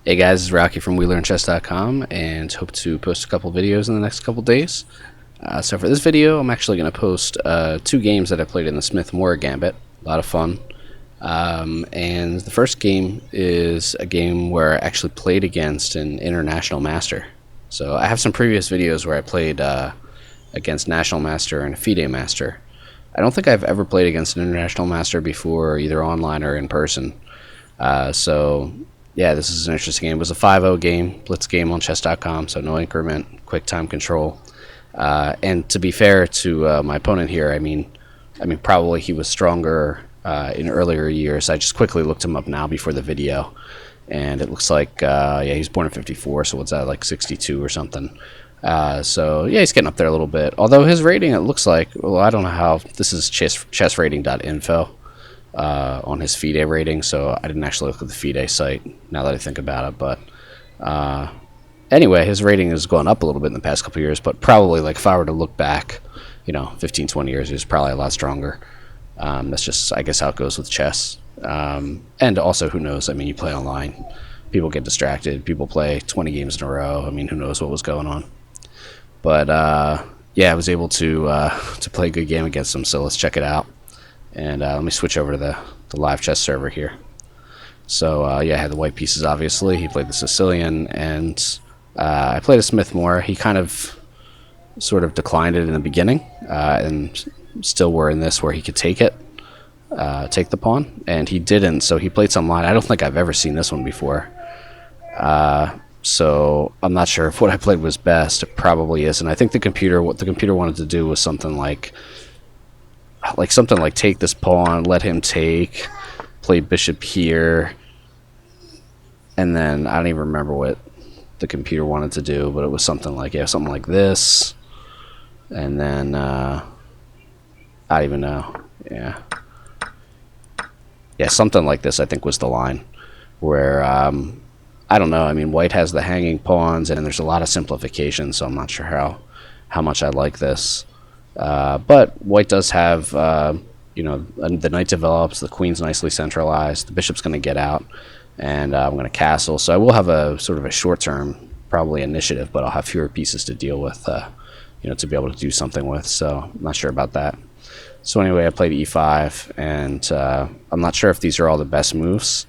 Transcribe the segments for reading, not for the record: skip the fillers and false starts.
Hey guys, it's Rocky from WeLearnChess.com and hope to post a couple videos in the next couple days. So for this video, I'm actually going to post two games that I played in the Smith-Morra Gambit. A lot of fun. And the first game is a game where I actually played against an international master. So I have some previous videos where I played against national master and a FIDE master. I don't think I've ever played against an international master before, either online or in person. Yeah, this is an interesting game. It was a 5-0 game, blitz game on chess.com, so no increment, quick time control. And to be fair to my opponent here, I mean, probably he was stronger in earlier years. I just quickly looked him up now before the video, and it looks like, yeah, he was born in 54, so what's that, like 62 or something. So yeah, he's getting up there a little bit. Although his rating, it looks like, well, I don't know how, this is chessrating.info. On his FIDE rating, so I didn't actually look at the FIDE site now that I think about it, but anyway, his rating has gone up a little bit in the past couple years, but probably, like, if I were to look back, 15-20 years, he was probably a lot stronger. That's just, I guess, how it goes with chess. And also, who knows, I mean, you play online, people get distracted, people play 20 games in a row, I mean, who knows what was going on. But yeah, I was able to play a good game against him, so let's check it out. And let me switch over to the live chess server here. So yeah, I had the white pieces, obviously. He played the Sicilian, and I played a Smith-Morra. He kind of sort of declined it in the beginning, and still we're in this where he could take it, take the pawn, and he didn't, so he played some line. I don't think I've ever seen this one before. So I'm not sure if what I played was best. It probably isn't. I think what the computer wanted to do was something like take this pawn, let him take, play bishop here, and then I don't even remember what the computer wanted to do, but it was something like, yeah, something like this, and then I don't even know, yeah, something like this I think was the line, where I don't know, I mean, white has the hanging pawns, and there's a lot of simplification, so I'm not sure how much I like this. But white does have, the knight develops, the queen's nicely centralized, the bishop's going to get out, and I'm going to castle. So I will have a sort of a short-term, probably initiative, but I'll have fewer pieces to deal with, to be able to do something with. So I'm not sure about that. So anyway, I played e5, and I'm not sure if these are all the best moves.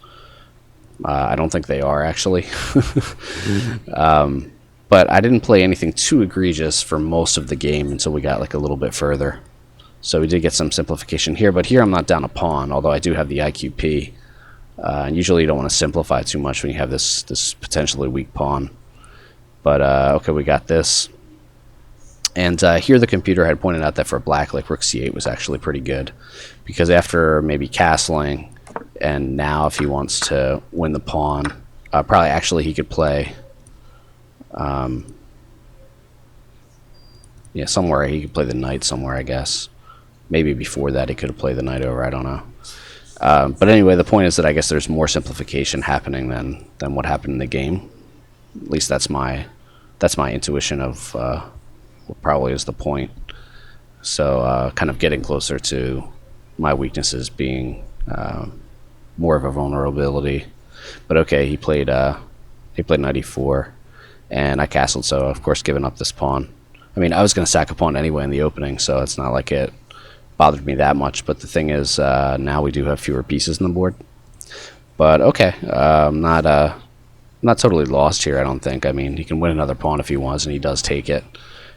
I don't think they are, actually. But I didn't play anything too egregious for most of the game until we got like a little bit further. So we did get some simplification here, but here I'm not down a pawn, although I do have the IQP. And usually you don't want to simplify too much when you have this potentially weak pawn. But okay, we got this. And here the computer had pointed out that for black, like rook c8 was actually pretty good, because after maybe castling, and now if he wants to win the pawn, probably actually he could play... yeah, somewhere he could play the knight somewhere, I guess. Maybe before that he could have played the knight over, I don't know. But anyway, the point is that I guess there's more simplification happening than what happened in the game. At least that's my intuition of what probably is the point. So kind of getting closer to my weaknesses being more of a vulnerability. But okay, he played knight e4. And I castled, so of course giving up this pawn. I mean, I was going to sack a pawn anyway in the opening, so it's not like it bothered me that much. But the thing is, now we do have fewer pieces on the board. But okay, I'm not totally lost here, I don't think. I mean, he can win another pawn if he wants, and he does take it.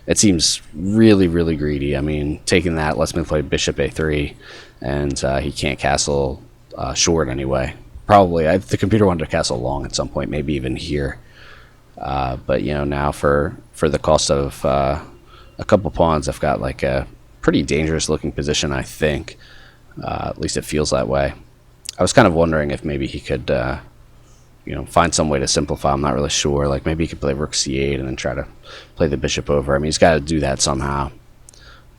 It seems really, really greedy. I mean, taking that lets me play bishop a3, and he can't castle short anyway. Probably, the computer wanted to castle long at some point, maybe even here. But now for the cost of a couple pawns, I've got like a pretty dangerous looking position, I think. At least it feels that way. I was kind of wondering if maybe he could find some way to simplify. I'm not really sure. Like maybe he could play rook c8 and then try to play the bishop over. I mean, he's got to do that somehow.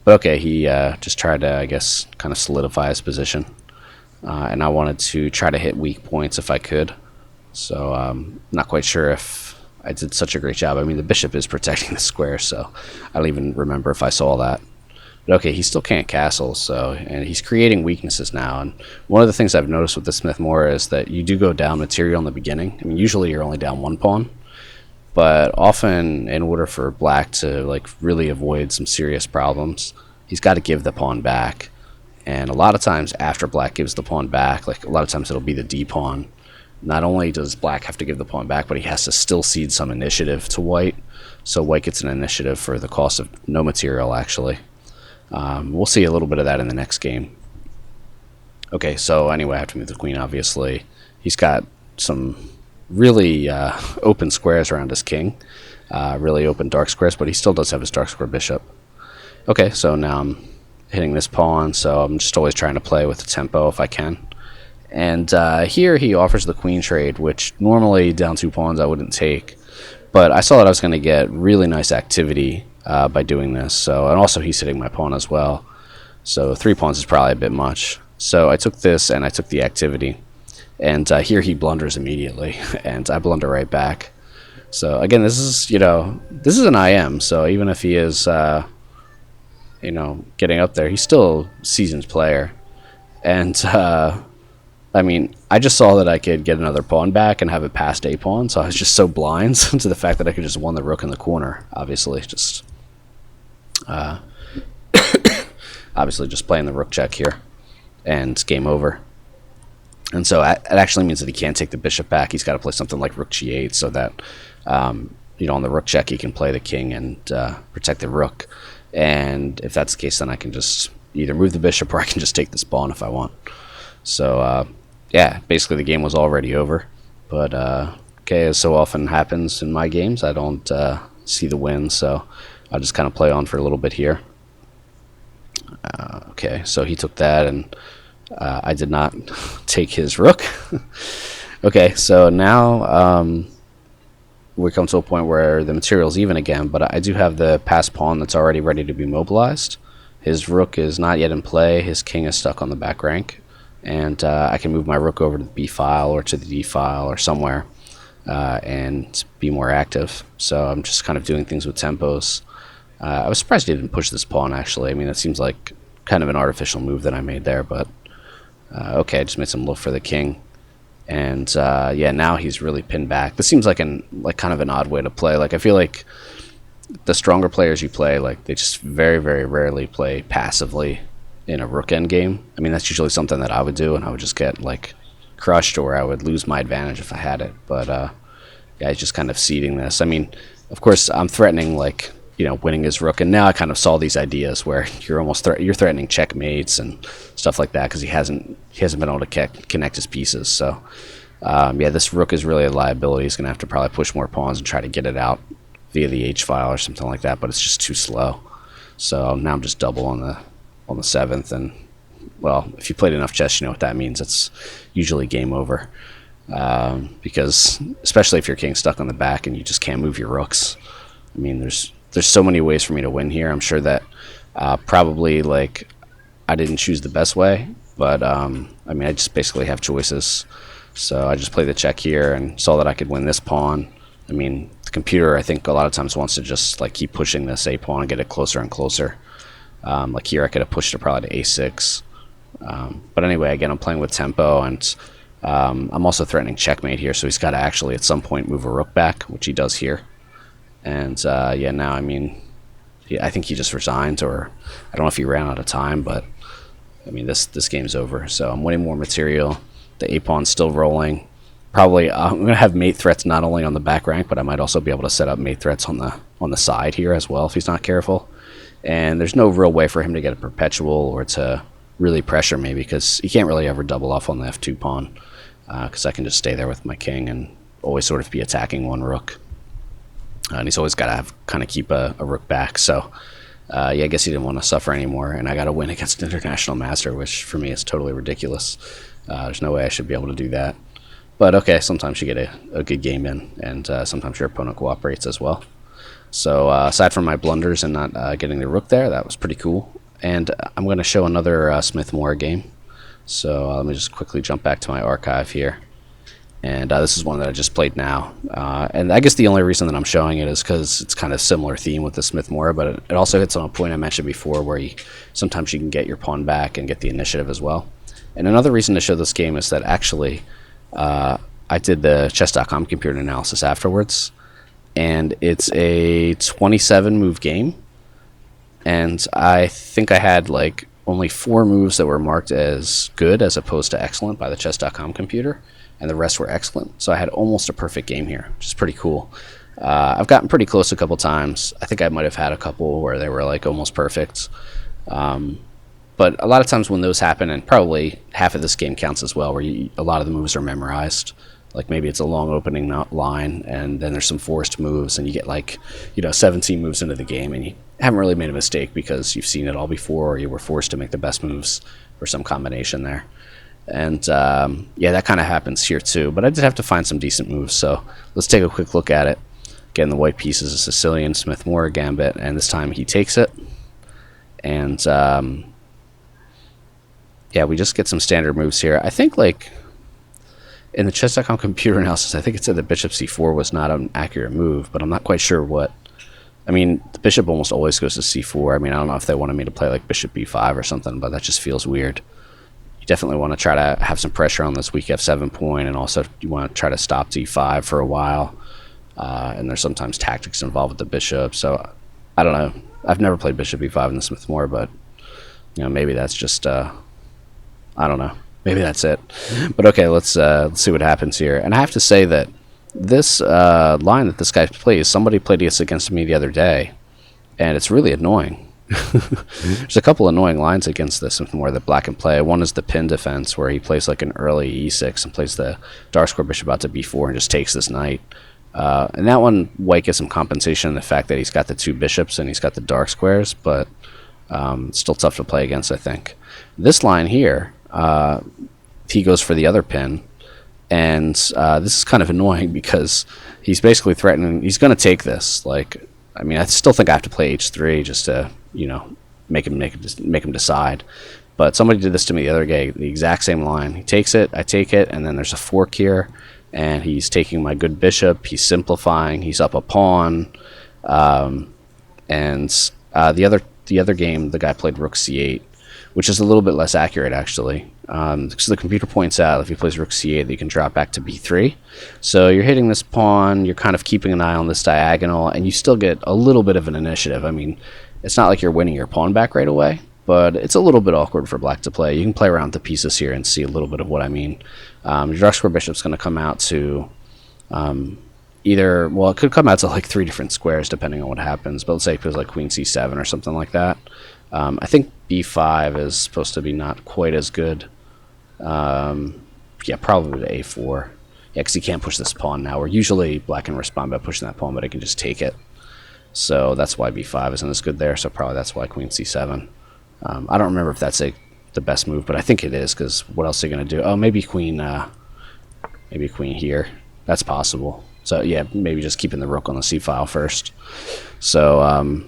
But okay, he just tried to, I guess, kind of solidify his position. And I wanted to try to hit weak points if I could. So I'm not quite sure if I did such a great job. I mean, the bishop is protecting the square, so I don't even remember if I saw that. But okay, he still can't castle, so, and he's creating weaknesses now. And one of the things I've noticed with the Smith-Morra is that you do go down material in the beginning. I mean, usually you're only down one pawn, but often in order for black to like really avoid some serious problems, he's got to give the pawn back. And a lot of times after black gives the pawn back, like a lot of times it'll be the d pawn, not only does black have to give the pawn back, but he has to still cede some initiative to white. So white gets an initiative for the cost of no material, actually. We'll see a little bit of that in the next game. Okay, so anyway, I have to move the queen, obviously. He's got some really open squares around his king. Really open dark squares, but he still does have his dark square bishop. Okay, so now I'm hitting this pawn, so I'm just always trying to play with the tempo if I can. And here he offers the queen trade, which normally down 2 pawns I wouldn't take. But I saw that I was going to get really nice activity by doing this. So, and also he's hitting my pawn as well. So 3 pawns is probably a bit much. So I took this and I took the activity. And here he blunders immediately, and I blunder right back. So again, this is, this is an IM. So even if he is, getting up there, he's still a seasoned player. And I mean, I just saw that I could get another pawn back and have it past a pawn, so I was just so blind to the fact that I could just won the rook in the corner. Obviously, just playing the rook check here, and it's game over. And so it actually means that he can't take the bishop back. He's got to play something like rook g8, so that on the rook check he can play the king and protect the rook. And if that's the case, then I can just either move the bishop or I can just take this pawn if I want. So yeah, basically the game was already over. But okay, as so often happens in my games, I don't see the win, so I'll just kind of play on for a little bit here. Okay, so he took that, and I did not take his rook. Okay, so now we come to a point where the material's even again, but I do have the passed pawn that's already ready to be mobilized. His rook is not yet in play. His king is stuck on the back rank. And I can move my rook over to the b file or to the d file or somewhere and be more active. So I'm just kind of doing things with tempos. I was surprised he didn't push this pawn, actually. I mean, that seems like kind of an artificial move that I made there, but okay, I just made some look for the king. And yeah, now he's really pinned back. This seems like kind of an odd way to play. Like, I feel like the stronger players you play, like, they just very, very rarely play passively in a rook end game. I mean, that's usually something that I would do, and I would just get like crushed, or I would lose my advantage if I had it. But yeah, he's just kind of ceding this. I mean, of course, I'm threatening like winning his rook, and now I kind of saw these ideas where you're almost you're threatening checkmates and stuff like that because he hasn't been able to connect his pieces. So yeah, this rook is really a liability. He's gonna have to probably push more pawns and try to get it out via the h file or something like that, but it's just too slow. So now I'm just double on the 7th, and well, if you played enough chess, you know what that means. It's usually game over, because especially if your king's stuck on the back and you just can't move your rooks. I mean, there's so many ways for me to win here. I'm sure that probably like I didn't choose the best way, but I mean, I just basically have choices. So I just played the check here and saw that I could win this pawn. I mean, the computer, I think, a lot of times wants to just like keep pushing this a pawn and get it closer and closer. Like here I could have pushed it probably to a6, but anyway, again, I'm playing with tempo, and I'm also threatening checkmate here, so he's got to actually at some point move a rook back, which he does here. And yeah, now I mean, I think he just resigned, or I don't know if he ran out of time, but I mean, this game's over. So I'm winning more material. The a pawn's still rolling. Probably I'm gonna have mate threats not only on the back rank, but I might also be able to set up mate threats on the side here as well if he's not careful. And there's no real way for him to get a perpetual or to really pressure me, because he can't really ever double off on the f2 pawn, because I can just stay there with my king and always sort of be attacking one rook. And he's always got to have kind of keep a rook back. So yeah, I guess he didn't want to suffer anymore, and I got to win against an international master, which for me is totally ridiculous. There's no way I should be able to do that. But okay, sometimes you get a good game in, and sometimes your opponent cooperates as well. So aside from my blunders and not getting the rook there, that was pretty cool. And I'm going to show another Smith-Morra game. So let me just quickly jump back to my archive here. And this is one that I just played now. And I guess the only reason that I'm showing it is because it's kind of similar theme with the Smith-Morra, but it also hits on a point I mentioned before where sometimes you can get your pawn back and get the initiative as well. And another reason to show this game is that actually I did the chess.com computer analysis afterwards, and it's a 27 move game, and I think I had like only 4 moves that were marked as good as opposed to excellent by the chess.com computer, and the rest were excellent. So I had almost a perfect game here, which is pretty cool. I've gotten pretty close a couple times. I think I might have had a couple where they were like almost perfect. But a lot of times when those happen, and probably half of this game counts as well, where a lot of the moves are memorized. Like maybe it's a long opening line, and then there's some forced moves, and you get like 17 moves into the game, and you haven't really made a mistake because you've seen it all before, or you were forced to make the best moves or some combination there. And yeah, that kind of happens here too. But I did have to find some decent moves, so let's take a quick look at it. Again, the white piece is a Sicilian Smith-Morra gambit, and this time he takes it. And yeah, we just get some standard moves here. I think like in the chess.com computer analysis, I think it said that bishop c4 was not an accurate move, but I'm not quite sure what. I mean, the bishop almost always goes to c4. I mean, I don't know if they wanted me to play like bishop b5 or something, but that just feels weird. You definitely want to try to have some pressure on this weak f7 point, and also you want to try to stop d5 for a while. And there's sometimes tactics involved with the bishop, so I don't know. I've never played bishop b5 in the Smith-Morra, but maybe that's just I don't know. Maybe that's it. But okay, let's see what happens here. And I have to say that this line that this guy plays, somebody played this against me the other day, and it's really annoying. There's a couple annoying lines against this Smith-Morra that black can play. One is the pin defense, where he plays like an early e6 and plays the dark square bishop out to b4 and just takes this knight. And that one, white gets some compensation in the fact that he's got the 2 bishops and he's got the dark squares, but it's still tough to play against, I think. This line here, he goes for the other pin, and this is kind of annoying because he's basically threatening he's going to take this. Like, I mean, I still think I have to play h3 just to make him decide. But somebody did this to me the other day, the exact same line. He takes it, I take it, and then there's a fork here, and he's taking my good bishop. He's simplifying. He's up a pawn, and the other game, the guy played rook c8, which is a little bit less accurate, actually. Because the computer points out if he plays rook c8 that you can drop back to b3. So you're hitting this pawn, you're kind of keeping an eye on this diagonal, and you still get a little bit of an initiative. I mean, it's not like you're winning your pawn back right away, but it's a little bit awkward for black to play. You can play around the pieces here and see a little bit of what I mean. Your dark square bishop's going to come out to either, well, it could come out to like 3 different squares depending on what happens, but let's say it goes like queen c7 or something like that. I think b5 is supposed to be not quite as good. Yeah, probably to a4. Yeah, because he can't push this pawn now. Where usually black can respond by pushing that pawn, but it can just take it. So that's why b5 isn't as good there. So probably that's why queen c7. I don't remember if that's the best move, but I think it is, because what else are they going to do? Oh, maybe queen here. That's possible. So yeah, maybe just keeping the rook on the c file first. So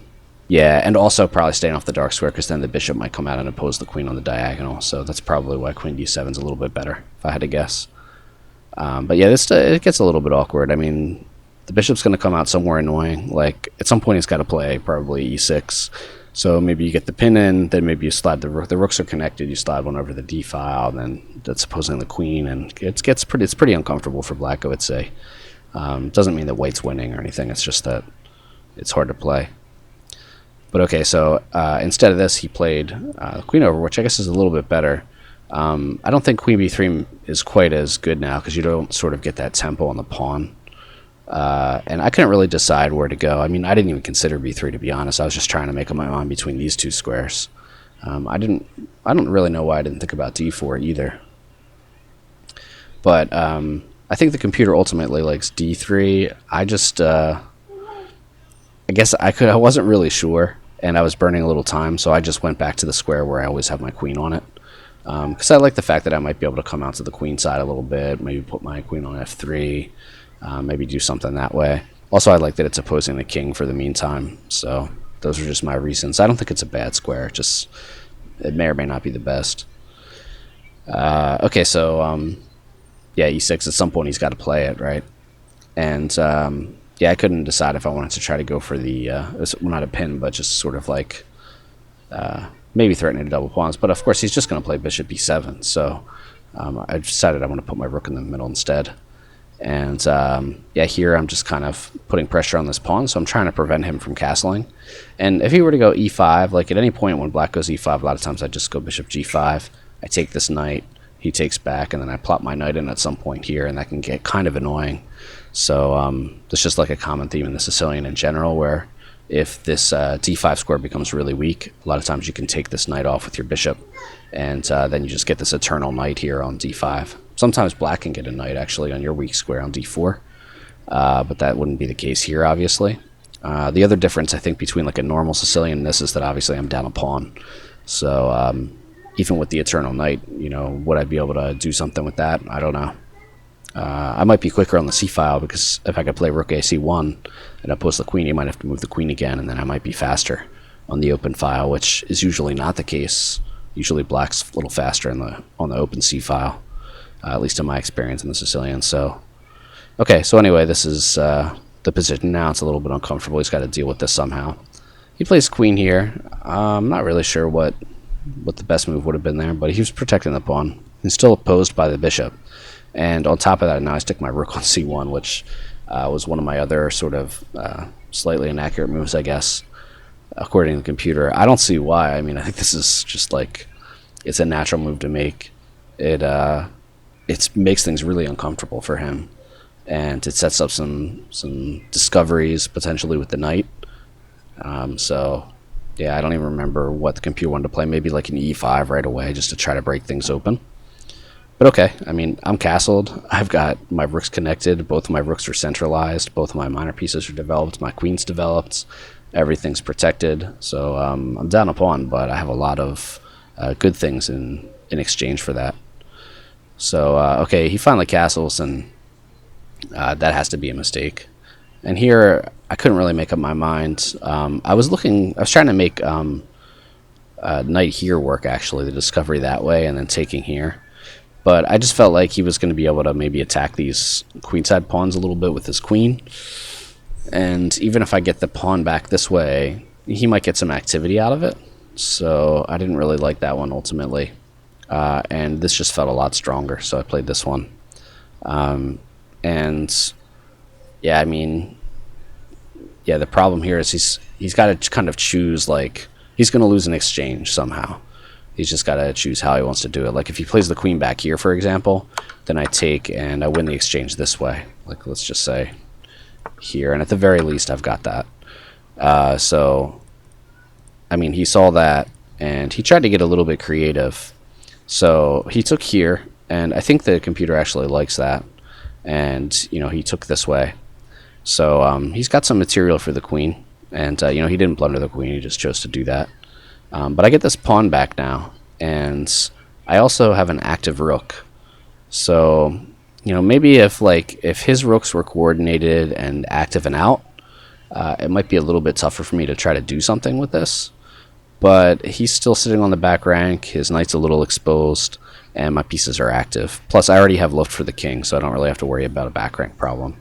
yeah, and also probably staying off the dark square, because then the bishop might come out and oppose the queen on the diagonal. So that's probably why queen d7 is a little bit better, if I had to guess. But yeah, it gets a little bit awkward. I mean, the bishop's going to come out somewhere annoying. Like, at some point he's got to play probably e6. So maybe you get the pin in, then maybe you slide the rook. The rooks are connected. You slide one over the d file, then that's opposing the queen, and it's pretty uncomfortable for black, I would say. Doesn't mean that white's winning or anything. It's just that it's hard to play. But okay, so instead of this, he played queen over, which I guess is a little bit better. I don't think queen b3 is quite as good now, because you don't sort of get that tempo on the pawn. And I couldn't really decide where to go. I mean, I didn't even consider b3, to be honest. I was just trying to make up my mind between these 2 squares. I don't really know why I didn't think about d4 either. But I think the computer ultimately likes d3. I just I guess I wasn't really sure, and I was burning a little time, so I just went back to the square where I always have my queen on it. Because I like the fact that I might be able to come out to the queen side a little bit, maybe put my queen on f3, maybe do something that way. Also, I like that it's opposing the king for the meantime, so those are just my reasons. I don't think it's a bad square, just it may or may not be the best. Okay, so yeah, e6, at some point he's got to play it, right? And yeah, I couldn't decide if I wanted to try to go for the, well, not a pin, but just sort of like maybe threatening to double pawns. But of course, he's just going to play bishop b7. So I decided I want to put my rook in the middle instead. And yeah, here I'm just kind of putting pressure on this pawn, so I'm trying to prevent him from castling. And if he were to go e5, like at any point when black goes e5, a lot of times I just go bishop g5. I take this knight, he takes back, and then I plop my knight in at some point here, and that can get kind of annoying. So that's just like a common theme in the Sicilian in general, where if this d5 square becomes really weak, a lot of times you can take this knight off with your bishop, and then you just get this eternal knight here on d5. Sometimes black can get a knight actually on your weak square on d4, but that wouldn't be the case here, obviously. The other difference, I think, between like a normal Sicilian and this is that obviously I'm down a pawn. So even with the eternal knight, you know, would I be able to do something with that? I don't know. I might be quicker on the c-file, because if I could play rook a c1 and oppose the queen, you might have to move the queen again, and then I might be faster on the open file, which is usually not the case. Usually black's a little faster on the open c-file. At least in my experience in the Sicilian. So, okay, so anyway, this is the position now. It's a little bit uncomfortable. He's got to deal with this somehow. He plays queen here. I'm not really sure what the best move would have been there, but he was protecting the pawn. He's still opposed by the bishop. And on top of that, now I stick my rook on c1, which was one of my other sort of slightly inaccurate moves, I guess, according to the computer. I don't see why. I mean, I think this is just like, it's a natural move to make. It makes things really uncomfortable for him, and it sets up some discoveries potentially with the knight. So yeah, I don't even remember what the computer wanted to play. Maybe like an e5 right away just to try to break things open. But okay, I mean, I'm castled. I've got my rooks connected. Both of my rooks are centralized. Both of my minor pieces are developed. My queen's developed. Everything's protected. So I'm down a pawn, but I have a lot of good things in exchange for that. So, okay, he finally castles, and that has to be a mistake. And here, I couldn't really make up my mind. I was trying to make knight here work, actually, the discovery that way, and then taking here. But I just felt like he was going to be able to maybe attack these queenside pawns a little bit with his queen. And even if I get the pawn back this way, he might get some activity out of it. So I didn't really like that one, ultimately. And this just felt a lot stronger, so I played this one. And yeah, I mean, yeah, the problem here is he's got to kind of choose, like, he's going to lose an exchange somehow. He's just got to choose how he wants to do it. Like, if he plays the queen back here, for example, then I take and I win the exchange this way. Like, let's just say here, and at the very least, I've got that. So, I mean, he saw that, and he tried to get a little bit creative. So he took here, and I think the computer actually likes that. And, you know, he took this way. So he's got some material for the queen. And, you know, he didn't blunder the queen. He just chose to do that. But I get this pawn back now. And I also have an active rook. So, you know, maybe if his rooks were coordinated and active and out, it might be a little bit tougher for me to try to do something with this. But he's still sitting on the back rank, his knight's a little exposed, and my pieces are active. Plus, I already have looked for the king, so I don't really have to worry about a back rank problem.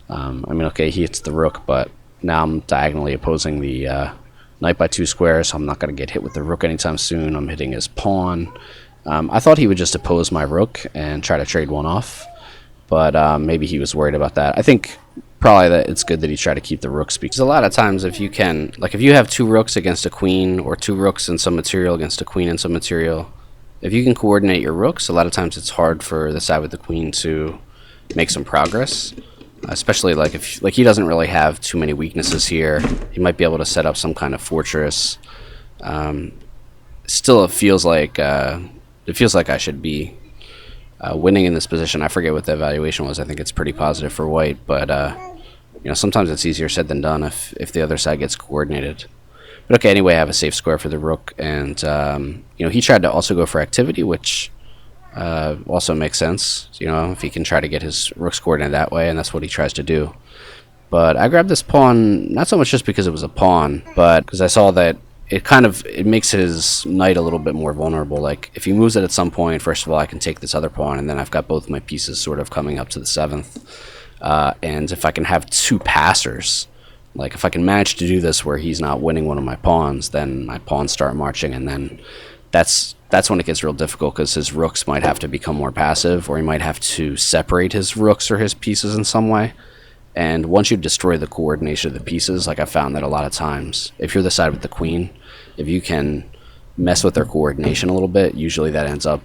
I mean, okay, he hits the rook, but now I'm diagonally opposing the knight by 2 squares, so I'm not going to get hit with the rook anytime soon. I'm hitting his pawn. I thought he would just oppose my rook and try to trade one off, but maybe he was worried about that. I think probably that it's good that he tried to keep the rooks, because a lot of times if you can, like if you have 2 rooks against a queen, or 2 rooks and some material against a queen and some material, if you can coordinate your rooks, a lot of times it's hard for the side with the queen to make some progress. Especially like if he doesn't really have too many weaknesses here, he might be able to set up some kind of fortress. Still, it feels like I should be winning in this position. I forget what the evaluation was. I think it's pretty positive for white, but you know, sometimes it's easier said than done if the other side gets coordinated. But okay, anyway, I have a safe square for the rook, and you know, he tried to also go for activity, which also makes sense, you know, if he can try to get his rooks coordinated that way, and that's what he tries to do. But I grabbed this pawn not so much just because it was a pawn, but because I saw that it makes his knight a little bit more vulnerable. Like if he moves it at some point, first of all, I can take this other pawn, and then I've got both my pieces sort of coming up to the 7th. And if I can have 2 passers, like if I can manage to do this where he's not winning one of my pawns, then my pawns start marching, and then that's when it gets real difficult, because his rooks might have to become more passive, or he might have to separate his rooks or his pieces in some way. And once you destroy the coordination of the pieces, like I found that a lot of times, if you're the side with the queen, if you can mess with their coordination a little bit, usually that ends up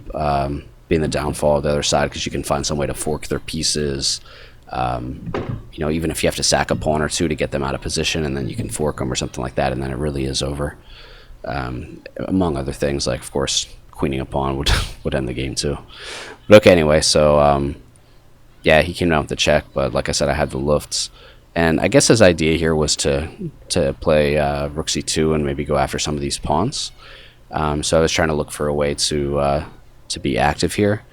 being the downfall of the other side, because you can find some way to fork their pieces. Even if you have to sack a pawn or 2 to get them out of position, and then you can fork them or something like that, and then it really is over. Among other things, like of course queening a pawn would end the game too. But okay, anyway, so yeah, he came down with the check, but like I said, I had the lufts, and I guess his idea here was to play rook c2 and maybe go after some of these pawns. So I was trying to look for a way to be active here.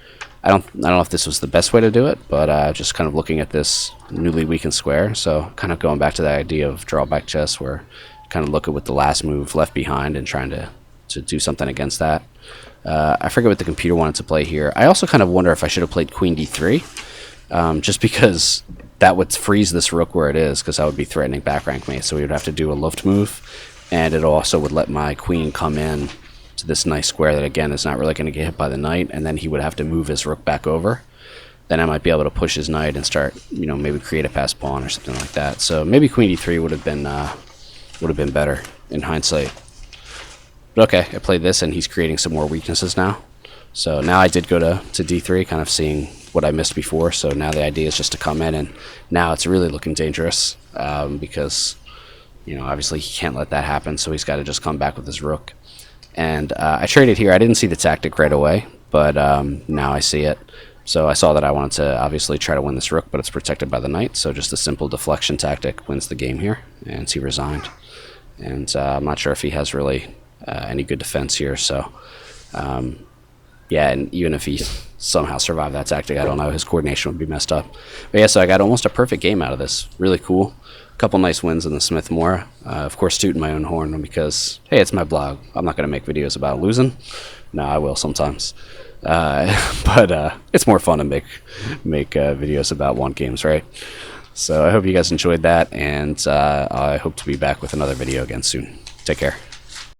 I don't know if this was the best way to do it, but just kind of looking at this newly weakened square, so kind of going back to that idea of drawback chess, where kind of look at what the last move left behind and trying to do something against that. I forget what the computer wanted to play here. I also kind of wonder if I should have played queen d3, just because that would freeze this rook where it is, because I would be threatening back rank mate, so we would have to do a luft move, and it also would let my queen come in to this nice square that again is not really going to get hit by the knight, and then he would have to move his rook back over. Then I might be able to push his knight and start, maybe create a passed pawn or something like that. So maybe queen d3 would have been better in hindsight. But okay, I played this, and he's creating some more weaknesses now. So now I did go to d3, kind of seeing what I missed before. So now the idea is just to come in, and now it's really looking dangerous, because obviously he can't let that happen, so he's got to just come back with his rook. And I traded here. I didn't see the tactic right away, but now I see it. So I saw that I wanted to obviously try to win this rook, but it's protected by the knight, so just a simple deflection tactic wins the game here, and he resigned. And I'm not sure if he has really any good defense here, so yeah, and even if he somehow survived that tactic, I don't know, his coordination would be messed up. But yeah, so I got almost a perfect game out of this. Really cool. A couple nice wins in the Smith-Morra. Of course, tooting my own horn, because, hey, it's my blog. I'm not going to make videos about losing. No, I will sometimes. But it's more fun to make videos about won games, right? So I hope you guys enjoyed that, and I hope to be back with another video again soon. Take care.